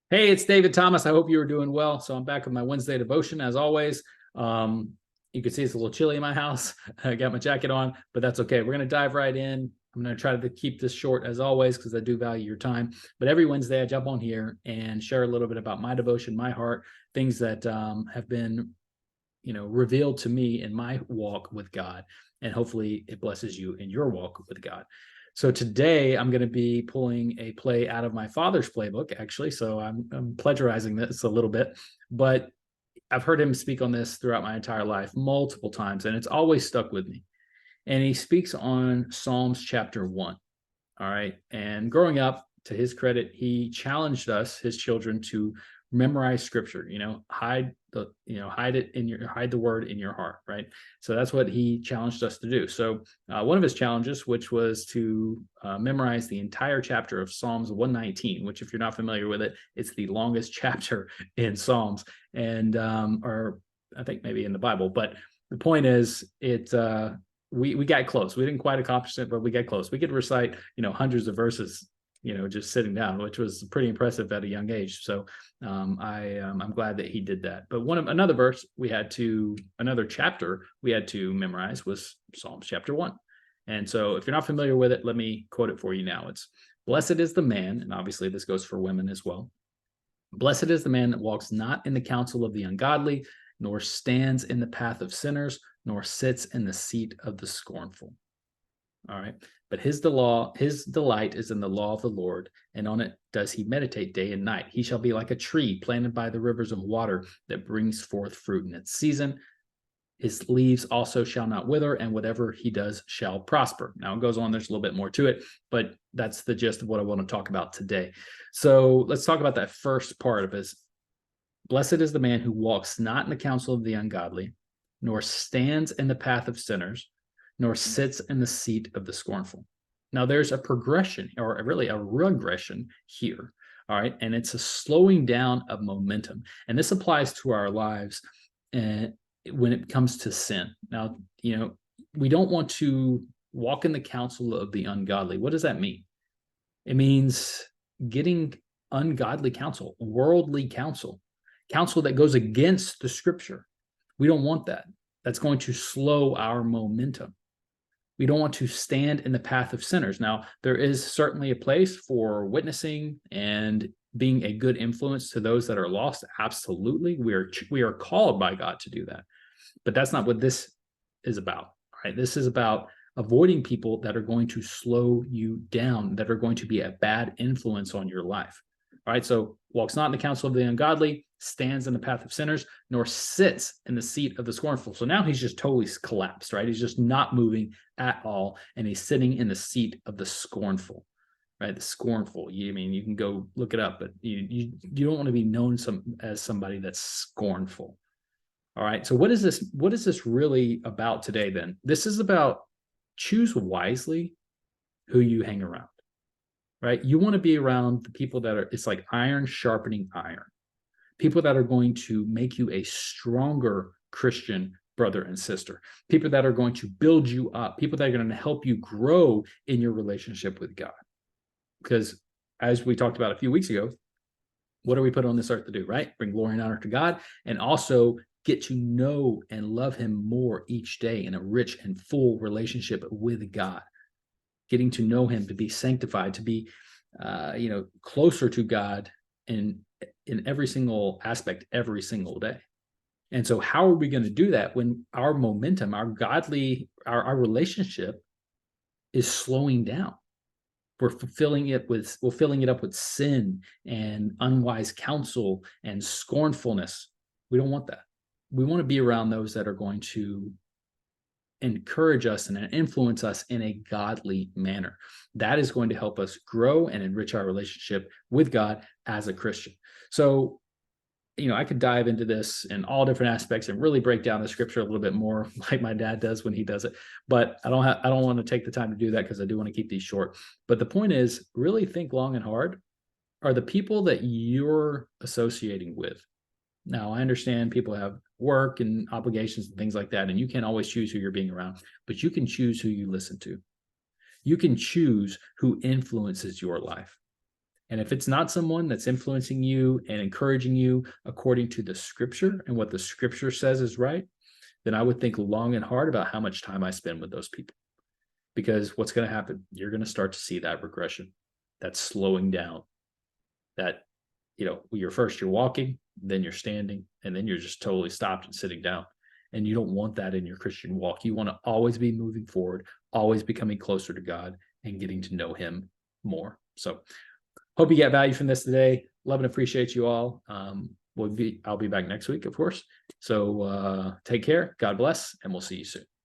Hey, it's David Thomas. I hope you are doing well. So I'm back with my Wednesday devotion as always. You can see it's a little chilly in my house. I got my jacket on, but that's okay. We're going to dive right in. I'm going to try to keep this short as always because I do value your time. But every Wednesday I jump on here and share a little bit about my devotion, my heart, things that have been, revealed to me in my walk with God, and hopefully it blesses you in your walk with God. So today I'm going to be pulling a play out of my father's playbook, actually. So I'm plagiarizing this a little bit, but I've heard him speak on this throughout my entire life multiple times, and it's always stuck with me. And he speaks on Psalms chapter 1. All right. And growing up, to his credit, he challenged us, his children, to memorize scripture, hide the word in your heart, right? So that's what he challenged us to do. So one of his challenges, which was to memorize the entire chapter of Psalms 119, which, if you're not familiar with it, it's the longest chapter in Psalms, and or I think maybe in the Bible. But the point is, we got close. We didn't quite accomplish it, but we got close. We could recite, hundreds of verses, just sitting down, which was pretty impressive at a young age. So I'm glad that he did that. But another chapter we had to memorize was Psalms chapter 1. And so if you're not familiar with it, let me quote it for you now. It's, "Blessed is the man," and obviously this goes for women as well. "Blessed is the man that walks not in the counsel of the ungodly, nor stands in the path of sinners, nor sits in the seat of the scornful." All right. "But his delight is in the law of the Lord, and on it does he meditate day and night. He shall be like a tree planted by the rivers of water that brings forth fruit in its season. His leaves also shall not wither, and whatever he does shall prosper." Now it goes on, there's a little bit more to it, but that's the gist of what I want to talk about today. So let's talk about that first part of his. "Blessed is the man who walks not in the counsel of the ungodly, nor stands in the path of sinners, nor sits in the seat of the scornful." Now, there's a progression, or really a regression here. All right. And it's a slowing down of momentum. And this applies to our lives when it comes to sin. Now, we don't want to walk in the counsel of the ungodly. What does that mean? It means getting ungodly counsel, worldly counsel that goes against the scripture. We don't want that. That's going to slow our momentum. We don't want to stand in the path of sinners. Now, there is certainly a place for witnessing and being a good influence to those that are lost. Absolutely. We are called by God to do that. But that's not what this is about. Right? This is about avoiding people that are going to slow you down, that are going to be a bad influence on your life. All right. So walks not in the counsel of the ungodly, stands in the path of sinners, nor sits in the seat of the scornful. So now he's just totally collapsed, right? He's just not moving at all. And he's sitting in the seat of the scornful, right? The scornful. You can go look it up, but you don't want to be known as somebody that's scornful. All right. So what is this really about today then? This is about choose wisely who you hang around, right? You want to be around the people it's like iron sharpening iron, people that are going to make you a stronger Christian brother and sister, people that are going to build you up, people that are going to help you grow in your relationship with God. Because as we talked about a few weeks ago, what are we put on this earth to do, right? Bring glory and honor to God, and also get to know and love him more each day in a rich and full relationship with God, getting to know him, to be sanctified, to be closer to God in every single aspect every single day. And so how are we going to do that when our momentum, our relationship is slowing down? We're filling it up with sin and unwise counsel and scornfulness. We don't want that. We want to be around those that are going to encourage us and influence us in a godly manner. That is going to help us grow and enrich our relationship with God as a Christian. So, I could dive into this in all different aspects and really break down the scripture a little bit more, like my dad does when he does it. But I don't want to take the time to do that because I do want to keep these short. But the point is, really think long and hard. Are the people that you're associating with? Now, I understand people have work and obligations and things like that, and you can't always choose who you're being around, but you can choose who you listen to. You can choose who influences your life. And if it's not someone that's influencing you and encouraging you according to the scripture and what the scripture says is right, then I would think long and hard about how much time I spend with those people. Because what's going to happen? You're going to start to see that regression, that slowing down, that, you're walking, then you're standing, and then you're just totally stopped and sitting down. And you don't want that in your Christian walk. You want to always be moving forward, always becoming closer to God and getting to know him more. So hope you get value from this today. Love and appreciate you all. I'll be back next week, of course. So take care. God bless, and we'll see you soon.